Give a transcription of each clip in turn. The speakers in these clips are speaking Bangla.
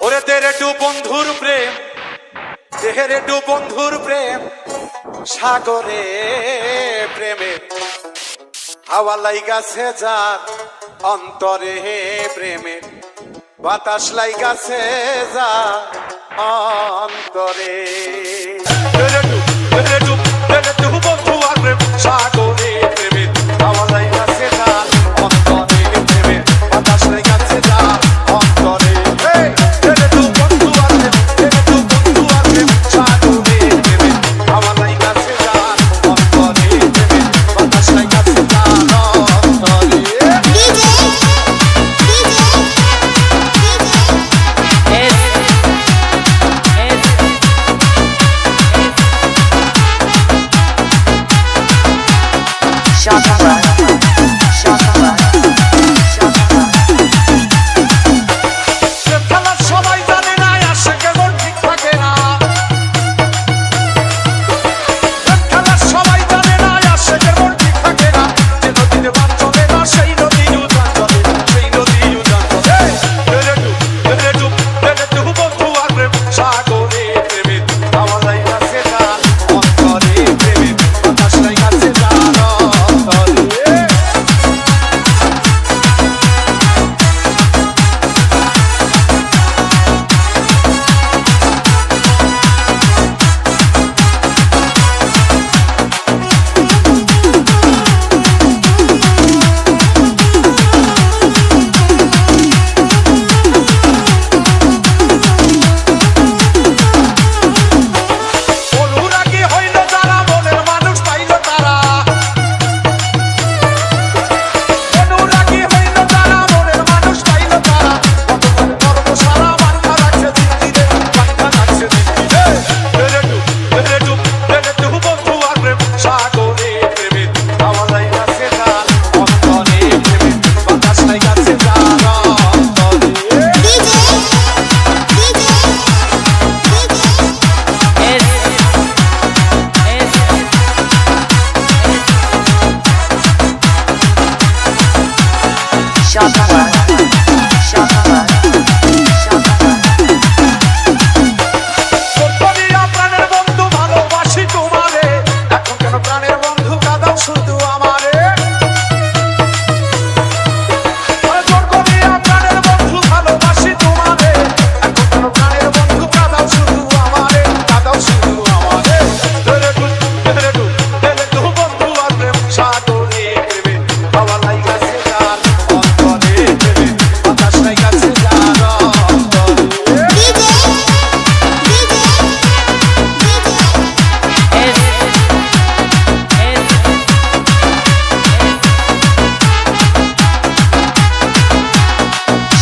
ওরে তেরে টু বন্ধুর প্রেম, তেরে টু বন্ধুর প্রেম, সাগরে প্রেমে হাওয়া লাইগাছে যার অন্তরে প্রেমে, বাতাস লাইগাছে যার অন্তরে। তেরে টু বন্ধু আর প্রেম, সাগরে প্রেমে হাওয়া লাইগাছে যার অন্তরে প্রেমে, বাতাস লাইগাছে যার অন্তরে। তেরে টু বন্ধু আর প্রেম, তেরে টু বন্ধু আর প্রেম, সাগরে প্রেমে হাওয়া লাইগাছে যার অন্তরে প্রেমে, বাতাস লাইগাছে যার অন্তরে।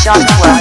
Shot